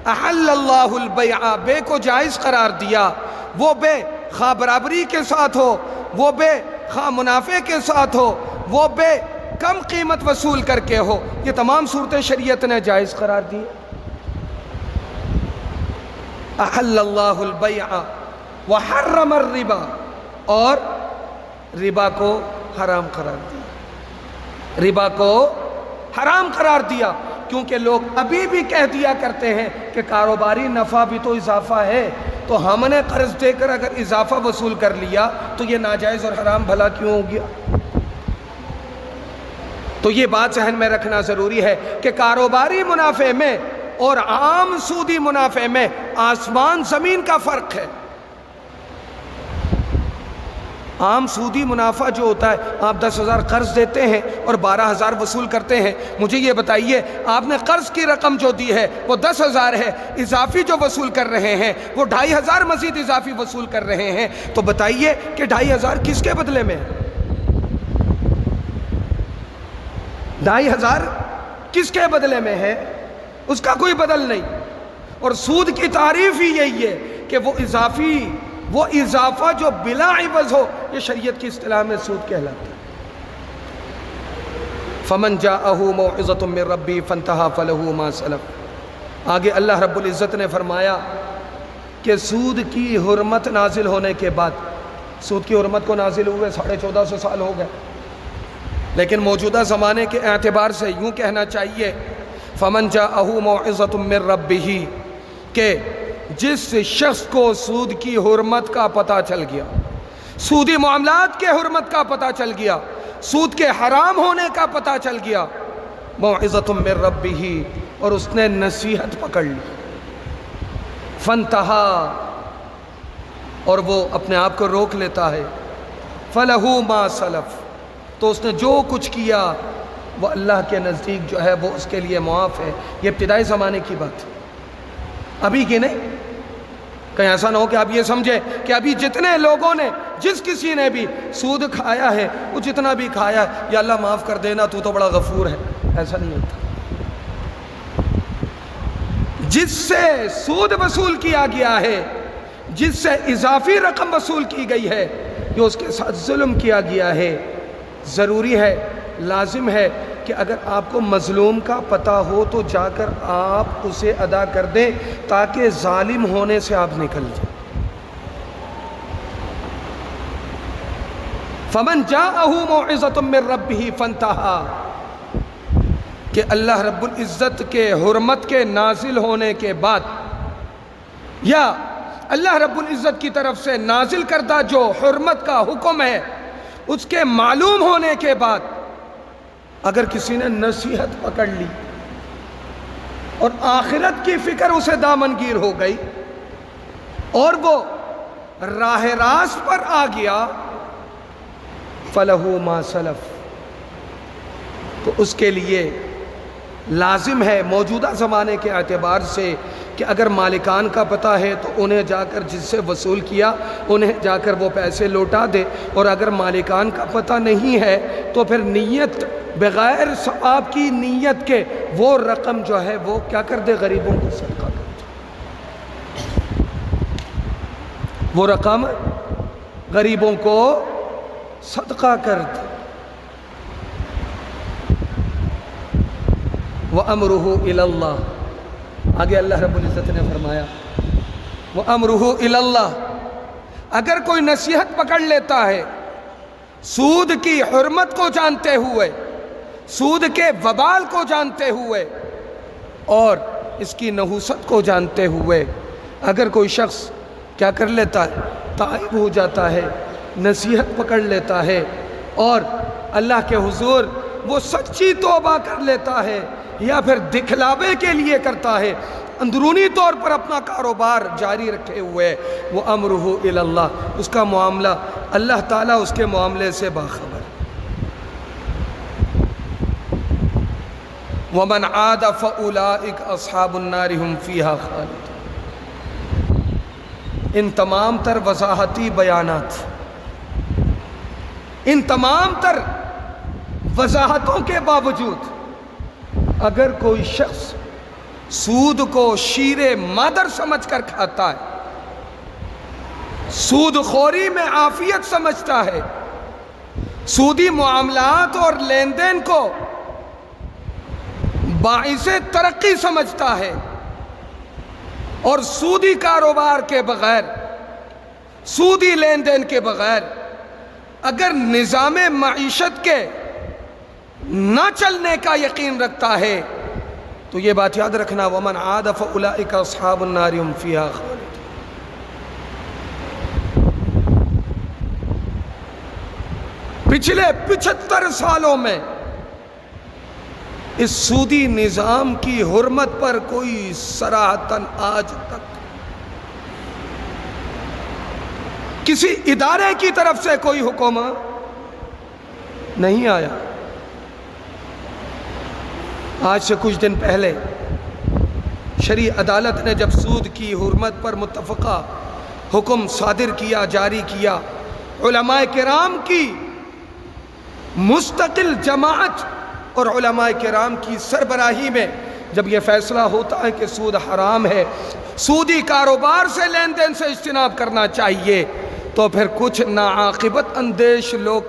احل اللہ البیع، بے کو جائز قرار دیا، وہ بے خواہ برابری کے ساتھ ہو، وہ بے خواہ منافع کے ساتھ ہو، وہ بے کم قیمت وصول کر کے ہو، یہ تمام صورتیں شریعت نے جائز قرار دی۔ احل اللہ البیع وحرم الربا، اور ربا کو حرام قرار دیا، ربا کو حرام قرار دیا، کیونکہ لوگ ابھی بھی کہہ دیا کرتے ہیں کہ کاروباری نفع بھی تو اضافہ ہے، تو ہم نے قرض دے کر اگر اضافہ وصول کر لیا تو یہ ناجائز اور حرام بھلا کیوں ہو گیا؟ تو یہ بات ذہن میں رکھنا ضروری ہے کہ کاروباری منافع میں اور عام سودی منافع میں آسمان زمین کا فرق ہے۔ عام سودی منافع جو ہوتا ہے، آپ 10,000 قرض دیتے ہیں اور 12,000 وصول کرتے ہیں، مجھے یہ بتائیے آپ نے قرض کی رقم جو دی ہے وہ 10,000 ہے، اضافی جو وصول کر رہے ہیں وہ 2,500 مزید اضافی وصول کر رہے ہیں، تو بتائیے کہ 2,500 کس کے بدلے میں ہے؟ 2,500 کس کے بدلے میں ہے؟ اس کا کوئی بدل نہیں۔ اور سود کی تعریف ہی یہی ہے کہ وہ اضافہ جو بلا عوض ہو، یہ شریعت کی اصطلاح میں سود کہلاتا ہے۔ فَمَنْ جَاءَهُ مَوْعِظَةٌ مِّن رَبِّهِ فَانْتَهَىٰ فَلَهُ مَا سَلَفَ، آگے اللہ رب العزت نے فرمایا کہ سود کی حرمت نازل ہونے کے بعد، سود کی حرمت کو نازل ہوئے 1450 سال ہو گئے، لیکن موجودہ زمانے کے اعتبار سے یوں کہنا چاہیے فَمَنْ جَاءَهُ مَوْعِظَةٌ مِّن رَبِّهِ کہ جس شخص کو سود کی حرمت کا پتہ چل گیا، سودی معاملات کے حرمت کا پتہ چل گیا، سود کے حرام ہونے کا پتہ چل گیا، مَوْعِظَةٌ مِّن رَبِّهِ، اور اس نے نصیحت پکڑ لی، فَانْتَهَا، اور وہ اپنے آپ کو روک لیتا ہے، فَلَهُ مَا سَلَفَ، تو اس نے جو کچھ کیا وہ اللہ کے نزدیک جو ہے وہ اس کے لیے معاف ہے۔ یہ ابتدائی زمانے کی بات ہے، ابھی کی نہیں۔ کہیں ایسا نہ ہو کہ آپ یہ سمجھیں کہ ابھی جتنے لوگوں نے، جس کسی نے بھی سود کھایا ہے، وہ جتنا بھی کھایا ہے، یا اللہ معاف کر دینا، تو بڑا غفور ہے، ایسا نہیں ہوتا۔ جس سے سود وصول کیا گیا ہے، جس سے اضافی رقم وصول کی گئی ہے، جو اس کے ساتھ ظلم کیا گیا ہے، ضروری ہے، لازم ہے کہ اگر آپ کو مظلوم کا پتہ ہو تو جا کر آپ اسے ادا کر دیں تاکہ ظالم ہونے سے آپ نکل جائیں۔ فَمَنْ جَاءَهُ مَوْعِظَةٌ مِّن رَبِّهِ فَانْتَهَا، کہ اللہ رب العزت کے حرمت کے نازل ہونے کے بعد، یا اللہ رب العزت کی طرف سے نازل کردہ جو حرمت کا حکم ہے اس کے معلوم ہونے کے بعد اگر کسی نے نصیحت پکڑ لی اور آخرت کی فکر اسے دامنگیر ہو گئی اور وہ راہ راست پر آ گیا، فَلَهُ مَا سَلَفَ، تو اس کے لیے لازم ہے موجودہ زمانے کے اعتبار سے کہ اگر مالکان کا پتہ ہے تو انہیں جا کر جس سے وصول کیا انہیں جا کر وہ پیسے لوٹا دے، اور اگر مالکان کا پتہ نہیں ہے تو پھر نیت بغیر ثواب کی نیت کے وہ رقم جو ہے وہ کیا کر دے، غریبوں کو صدقہ کر دے، وہ رقم غریبوں کو صدقہ کر دے۔ وَأَمْرُهُ إِلَى اللَّهِ، آگے اللہ رب العزت نے فرمایا وَأَمْرُهُ إِلَى اللَّهِ، اگر کوئی نصیحت پکڑ لیتا ہے سود کی حرمت کو جانتے ہوئے، سود کے وبال کو جانتے ہوئے اور اس کی نحوست کو جانتے ہوئے، اگر کوئی شخص کیا کر لیتا ہے، تائب ہو جاتا ہے، نصیحت پکڑ لیتا ہے اور اللہ کے حضور وہ سچی توبہ کر لیتا ہے یا پھر دکھلاوے کے لیے کرتا ہے، اندرونی طور پر اپنا کاروبار جاری رکھے ہوئے، وہ امرہ الی اللہ، اس کا معاملہ اللہ تعالیٰ اس کے معاملے سے باخبر۔ وَمَنْ عَادَ فَأُولَئِكَ أَصْحَابُ النَّارِ هُمْ فِيهَا خَالِدُونَ۔ ان تمام تر وضاحتی بیانات، ان تمام تر وضاحتوں کے باوجود اگر کوئی شخص سود کو شیر مادر سمجھ کر کھاتا ہے، سود خوری میں عافیت سمجھتا ہے، سودی معاملات اور لین دین کو باعث ترقی سمجھتا ہے، اور سودی کاروبار کے بغیر، سودی لین دین کے بغیر اگر نظام معیشت کے نہ چلنے کا یقین رکھتا ہے تو یہ بات یاد رکھنا، وَمَنْ عَادَ فَأُولَئِكَ أَصْحَابُ النَّارِ هُمْ فِيهَا خَالِدُونَ۔ پچھلے 75 سالوں میں اس سودی نظام کی حرمت پر کوئی صراحتاً آج تک کسی ادارے کی طرف سے کوئی حکم نہیں آیا۔ آج سے کچھ دن پہلے شرعی عدالت نے جب سود کی حرمت پر متفقہ حکم صادر کیا، جاری کیا، علماء کرام کی مستقل جماعت اور علماء کرام کی سربراہی میں جب یہ فیصلہ ہوتا ہے کہ سود حرام ہے، سودی کاروبار سے لین دین سے اجتناب کرنا چاہیے، تو پھر کچھ ناعاقبت اندیش لوگ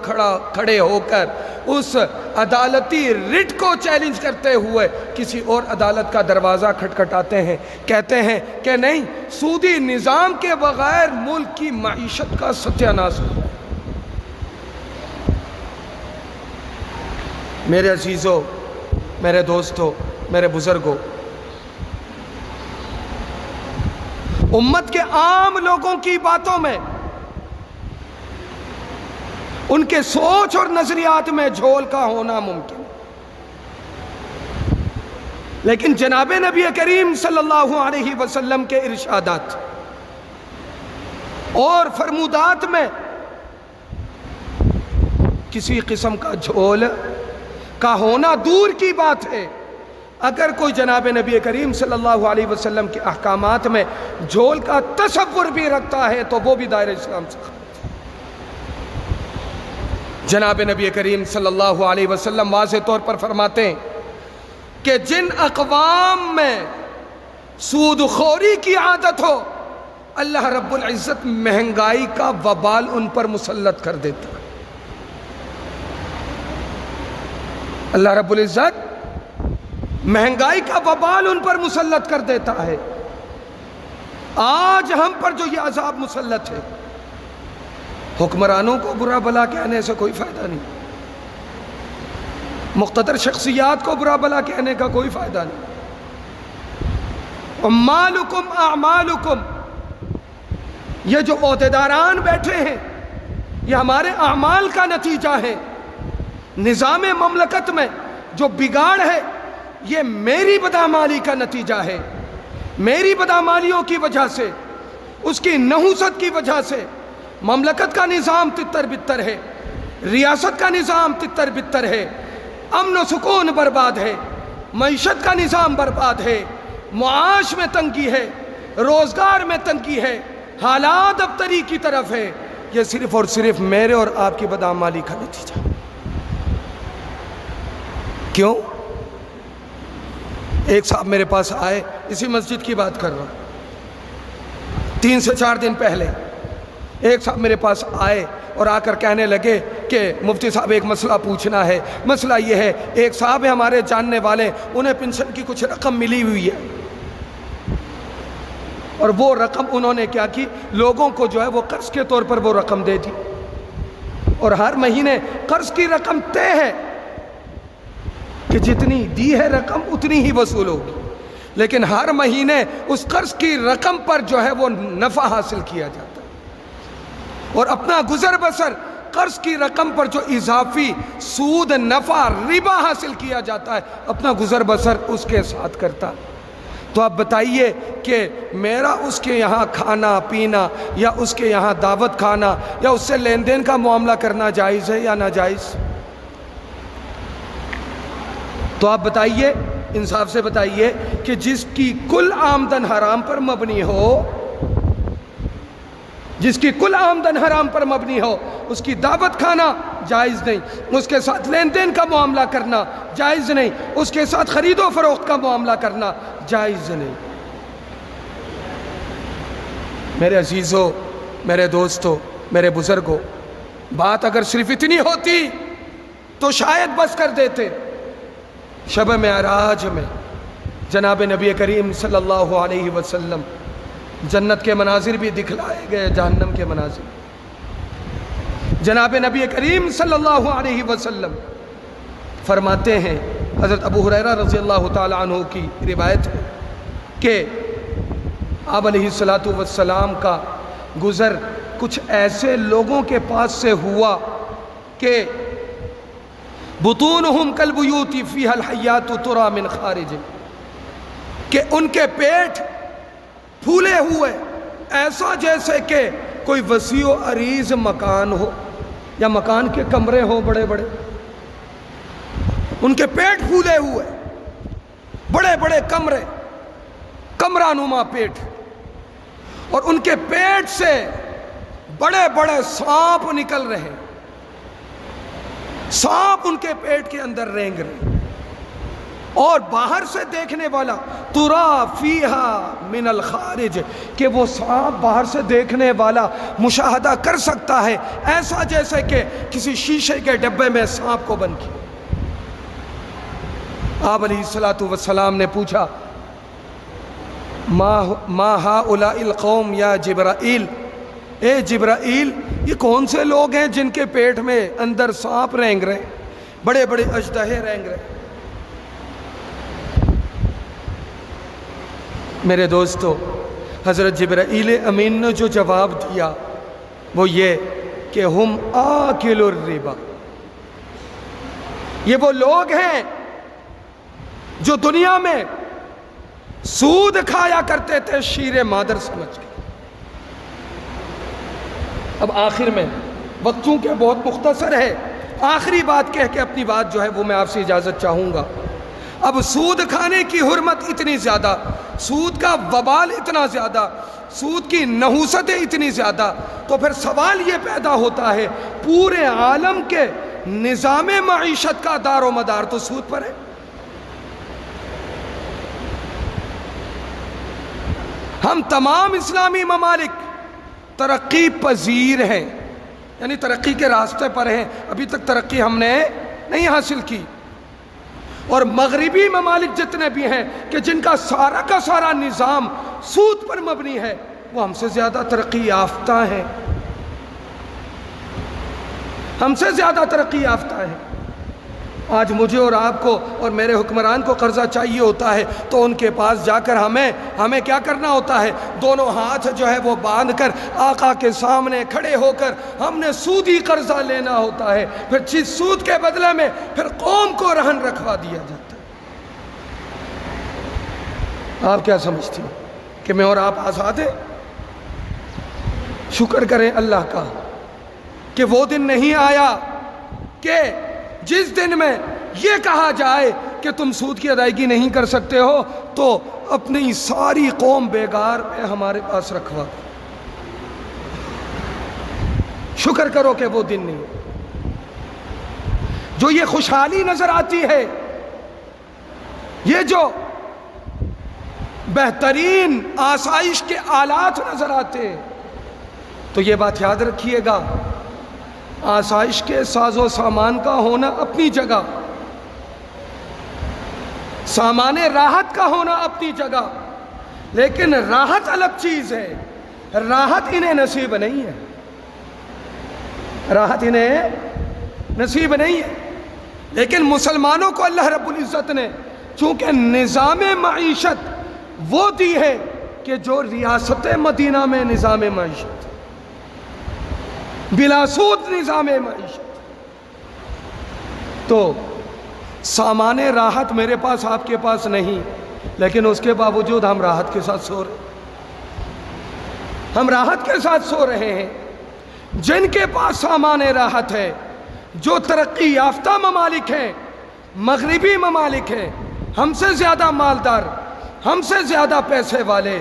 کھڑے ہو کر اس عدالتی رٹ کو چیلنج کرتے ہوئے کسی اور عدالت کا دروازہ کھٹکھٹاتے ہیں، کہتے ہیں کہ نہیں، سودی نظام کے بغیر ملک کی معیشت کا ستیہ ناش ہو۔ میرے عزیزوں، میرے دوستوں، میرے بزرگوں، امت کے عام لوگوں کی باتوں میں، ان کے سوچ اور نظریات میں جھول کا ہونا ممکن، لیکن جناب نبی کریم صلی اللہ علیہ وسلم کے ارشادات اور فرمودات میں کسی قسم کا جھول کا ہونا دور کی بات ہے۔ اگر کوئی جناب نبی کریم صلی اللہ علیہ وسلم کے احکامات میں جھول کا تصور بھی رکھتا ہے تو وہ بھی دائرہ اسلام سے خارج ہے۔ جناب نبی کریم صلی اللہ علیہ وسلم واضح طور پر فرماتے ہیں کہ جن اقوام میں سود خوری کی عادت ہو، اللہ رب العزت مہنگائی کا وبال ان پر مسلط کر دیتا ہے۔ اللہ رب العزت مہنگائی کا وبال ان پر مسلط کر دیتا ہے۔ آج ہم پر جو یہ عذاب مسلط ہے، حکمرانوں کو برا بلا کہنے سے کوئی فائدہ نہیں، مقتدر شخصیات کو برا بلا کہنے کا کوئی فائدہ نہیں۔ عمالکم اعمالکم، یہ جو عہدیداران بیٹھے ہیں یہ ہمارے اعمال کا نتیجہ ہے۔ نظام مملکت میں جو بگاڑ ہے یہ میری بدعمالی کا نتیجہ ہے۔ میری بدعمالیوں کی وجہ سے، اس کی نحوست کی وجہ سے مملکت کا نظام تتر بتر ہے، ریاست کا نظام تتر بتر ہے، امن و سکون برباد ہے، معیشت کا نظام برباد ہے، معاش میں تنگی ہے، روزگار میں تنگی ہے، حالات ابتری کی طرف ہے۔ یہ صرف اور صرف میرے اور آپ کی بدعمالی کا نتیجہ۔ کیوں؟ ایک صاحب میرے پاس آئے، اسی مسجد کی بات کر رہا ہوں، 3 سے 4 دن پہلے ایک صاحب میرے پاس آئے اور آ کر کہنے لگے کہ مفتی صاحب ایک مسئلہ پوچھنا ہے۔ مسئلہ یہ ہے، ایک صاحب ہیں ہمارے جاننے والے، انہیں پنشن کی کچھ رقم ملی ہوئی ہے، اور وہ رقم انہوں نے کیا کی، لوگوں کو جو ہے وہ قرض کے طور پر وہ رقم دے دی، اور ہر مہینے قرض کی رقم طے ہے کہ جتنی دی ہے رقم اتنی ہی وصول ہوگی، لیکن ہر مہینے اس قرض کی رقم پر جو ہے وہ نفع حاصل کیا جاتا ہے، اور اپنا گزر بسر قرض کی رقم پر جو اضافی سود، نفع، ربا حاصل کیا جاتا ہے، اپنا گزر بسر اس کے ساتھ کرتا۔ تو آپ بتائیے کہ میرا اس کے یہاں کھانا پینا یا اس کے یہاں دعوت کھانا یا اس سے لین دین کا معاملہ کرنا جائز ہے یا ناجائز؟ تو آپ بتائیے، انصاف سے بتائیے کہ جس کی کل آمدن حرام پر مبنی ہو، جس کی کل آمدن حرام پر مبنی ہو، اس کی دعوت کھانا جائز نہیں، اس کے ساتھ لین دین کا معاملہ کرنا جائز نہیں، اس کے ساتھ خرید و فروخت کا معاملہ کرنا جائز نہیں۔ میرے عزیزوں، میرے دوستوں، میرے بزرگوں، بات اگر صرف اتنی ہوتی تو شاید بس کر دیتے۔ شب معراج میں جناب نبی کریم صلی اللہ علیہ وسلم جنت کے مناظر بھی دکھلائے گئے، جہنم کے مناظر۔ جناب نبی کریم صلی اللہ علیہ وسلم فرماتے ہیں، حضرت ابو ہریرہ رضی اللہ تعالی عنہ کی روایت ہے کہ آپ علیہ السلام کا گزر کچھ ایسے لوگوں کے پاس سے ہوا کہ بطونہم کالبیوت فیہا الحیات تری من خارج، کہ ان کے پیٹ پھولے ہوئے ایسا جیسے کہ کوئی وسیع و عریض مکان ہو یا مکان کے کمرے ہوں بڑے بڑے، ان کے پیٹ پھولے ہوئے، بڑے بڑے کمرے، کمرہ نما پیٹ، اور ان کے پیٹ سے بڑے بڑے سانپ نکل رہے، سانپ ان کے پیٹ کے اندر رینگ رہے۔ اور باہر سے دیکھنے والا ترا فیہا من الخارج، کہ وہ سانپ باہر سے دیکھنے والا مشاہدہ کر سکتا ہے ایسا جیسے کہ کسی شیشے کے ڈبے میں سانپ کو بند کیا۔ آپ علیہ السلام نے پوچھا ما ہؤلاء القوم یا جبرائیل، اے جبرائیل یہ کون سے لوگ ہیں جن کے پیٹ میں اندر سانپ رینگ رہے، بڑے بڑے اژدہے رینگ رہے؟ میرے دوستو، حضرت جبرائیل امین نے جو جواب دیا وہ یہ کہ ہم آکل الربا، یہ وہ لوگ ہیں جو دنیا میں سود کھایا کرتے تھے شیر مادر سمجھ کے۔ اب آخر میں وقت چونکہ بہت مختصر ہے، آخری بات کہہ کے اپنی بات جو ہے وہ میں آپ سے اجازت چاہوں گا۔ اب سود کھانے کی حرمت اتنی زیادہ، سود کا وبال اتنا زیادہ، سود کی نحوستیں اتنی زیادہ، تو پھر سوال یہ پیدا ہوتا ہے پورے عالم کے نظام معیشت کا دار و مدار تو سود پر ہے۔ ہم تمام اسلامی ممالک ترقی پذیر ہیں، یعنی ترقی کے راستے پر ہیں، ابھی تک ترقی ہم نے نہیں حاصل کی، اور مغربی ممالک جتنے بھی ہیں کہ جن کا سارا کا سارا نظام سود پر مبنی ہے وہ ہم سے زیادہ ترقی یافتہ ہیں، ہم سے زیادہ ترقی یافتہ ہیں۔ آج مجھے اور آپ کو اور میرے حکمران کو قرضہ چاہیے ہوتا ہے تو ان کے پاس جا کر ہمیں کیا کرنا ہوتا ہے؟ دونوں ہاتھ جو ہے وہ باندھ کر آقا کے سامنے کھڑے ہو کر ہم نے سودی قرضہ لینا ہوتا ہے، پھر جس سود کے بدلے میں پھر قوم کو رہن رکھوا دیا جاتا ہے۔ آپ کیا سمجھتی ہیں کہ میں اور آپ آزاد ہیں؟ شکر کریں اللہ کا کہ وہ دن نہیں آیا کہ جس دن میں یہ کہا جائے کہ تم سود کی ادائیگی نہیں کر سکتے ہو تو اپنی ساری قوم بیگار میں ہمارے پاس رکھوا دو۔ شکر کرو کہ وہ دن نہیں۔ جو یہ خوشحالی نظر آتی ہے، یہ جو بہترین آسائش کے آلات نظر آتے ہیں، تو یہ بات یاد رکھیے گا، آسائش کے ساز و سامان کا ہونا اپنی جگہ، سامان راحت کا ہونا اپنی جگہ، لیکن راحت الگ چیز ہے، راحت انہیں نصیب نہیں ہے، راحت انہیں نصیب نہیں ہے۔ لیکن مسلمانوں کو اللہ رب العزت نے چونکہ نظام معیشت وہ دی ہے کہ جو ریاست مدینہ میں نظام معیشت، بلا سود نظام معیشت، تو سامان راحت میرے پاس آپ کے پاس نہیں، لیکن اس کے باوجود ہم راحت کے ساتھ سو رہے ہیں، ہم راحت کے ساتھ سو رہے ہیں۔ جن کے پاس سامان راحت ہے، جو ترقی یافتہ ممالک ہیں، مغربی ممالک ہیں، ہم سے زیادہ مالدار، ہم سے زیادہ پیسے والے،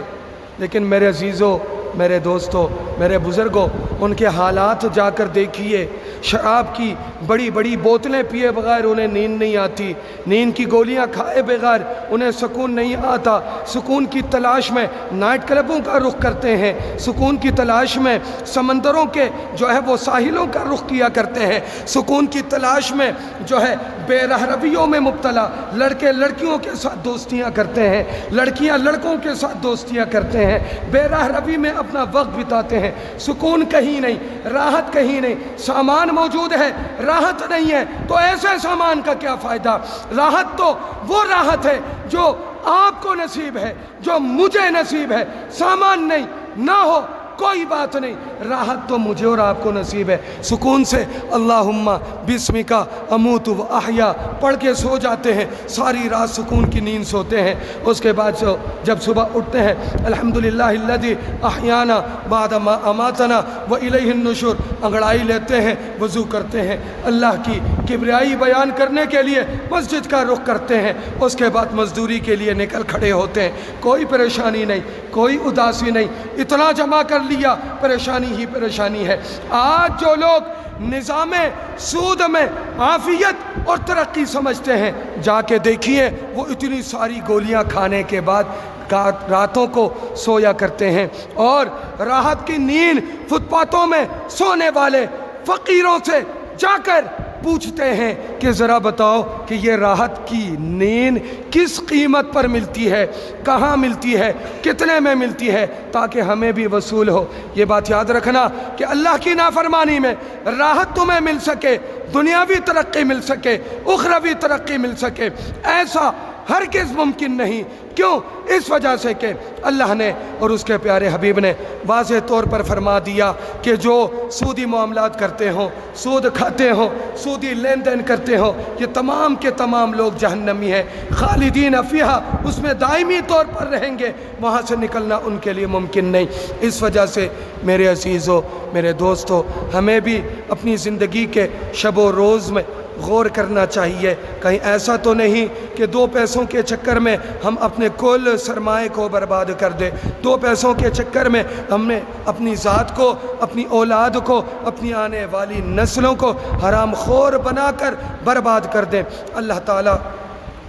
لیکن میرے عزیزوں، میرے دوستوں، میرے بزرگوں، ان کے حالات جا کر دیکھیے۔ شراب کی بڑی بڑی بوتلیں پیے بغیر انہیں نیند نہیں آتی، نیند کی گولیاں کھائے بغیر انہیں سکون نہیں آتا، سکون کی تلاش میں نائٹ کلبوں کا رخ کرتے ہیں، سکون کی تلاش میں سمندروں کے جو ہے وہ ساحلوں کا رخ کیا کرتے ہیں، سکون کی تلاش میں جو ہے بے رہ رویوں میں مبتلا لڑکے لڑکیوں کے ساتھ دوستیاں کرتے ہیں، لڑکیاں لڑکوں کے ساتھ دوستیاں کرتے ہیں، بے رہ روی میں اپنا وقت بتاتے ہیں۔ سکون کہیں نہیں، راحت کہیں نہیں، سامان موجود ہے، راحت نہیں ہے، تو ایسے سامان کا کیا فائدہ؟ راحت تو وہ راحت ہے جو آپ کو نصیب ہے، جو مجھے نصیب ہے۔ سامان نہیں، نہ ہو کوئی بات نہیں، راحت تو مجھے اور آپ کو نصیب ہے۔ سکون سے اللہم بسمک اموت و احیا پڑھ کے سو جاتے ہیں، ساری رات سکون کی نیند سوتے ہیں۔ اس کے بعد جب صبح اٹھتے ہیں، الحمدللہ الذی احیانا بعد ما اماتنا والیہ النشور، انگڑائی لیتے ہیں، وضو کرتے ہیں، اللہ کی کبریائی بیان کرنے کے لیے مسجد کا رخ کرتے ہیں، اس کے بعد مزدوری کے لیے نکل کھڑے ہوتے ہیں۔ کوئی پریشانی نہیں، کوئی اداسی نہیں، اتنا جمع کر لیا پریشانی ہی پریشانی ہے۔ آج جو لوگ نظام سود میں عافیت اور ترقی سمجھتے ہیں، جا کے دیکھیے وہ اتنی ساری گولیاں کھانے کے بعد راتوں کو سویا کرتے ہیں، اور راحت کی نیند فٹ پاتھوں میں سونے والے فقیروں سے جا کر پوچھتے ہیں کہ ذرا بتاؤ کہ یہ راحت کی نیند کس قیمت پر ملتی ہے، کہاں ملتی ہے، کتنے میں ملتی ہے، تاکہ ہمیں بھی وصول ہو۔ یہ بات یاد رکھنا کہ اللہ کی نافرمانی میں راحت تمہیں مل سکے، دنیاوی ترقی مل سکے، اخروی ترقی مل سکے، ایسا ہرگز ممکن نہیں۔ کیوں؟ اس وجہ سے کہ اللہ نے اور اس کے پیارے حبیب نے واضح طور پر فرما دیا کہ جو سودی معاملات کرتے ہوں، سود کھاتے ہوں، سودی لین دین کرتے ہوں، یہ تمام کے تمام لوگ جہنمی ہیں، خالدین فیہا، اس میں دائمی طور پر رہیں گے، وہاں سے نکلنا ان کے لیے ممکن نہیں۔ اس وجہ سے میرے عزیزو، میرے دوستو، ہمیں بھی اپنی زندگی کے شب و روز میں غور کرنا چاہیے، کہیں ایسا تو نہیں کہ دو پیسوں کے چکر میں ہم اپنے کل سرمائے کو برباد کر دیں، دو پیسوں کے چکر میں ہم نے اپنی ذات کو، اپنی اولاد کو، اپنی آنے والی نسلوں کو حرام خور بنا کر برباد کر دیں۔ اللہ تعالیٰ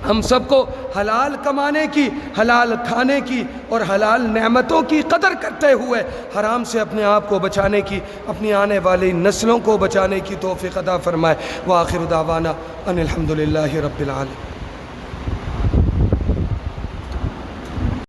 ہم سب کو حلال کمانے کی، حلال کھانے کی اور حلال نعمتوں کی قدر کرتے ہوئے حرام سے اپنے آپ کو بچانے کی، اپنی آنے والی نسلوں کو بچانے کی توفیق عطا فرمائے۔ وآخر دعوانا ان الحمدللہ رب العالمین۔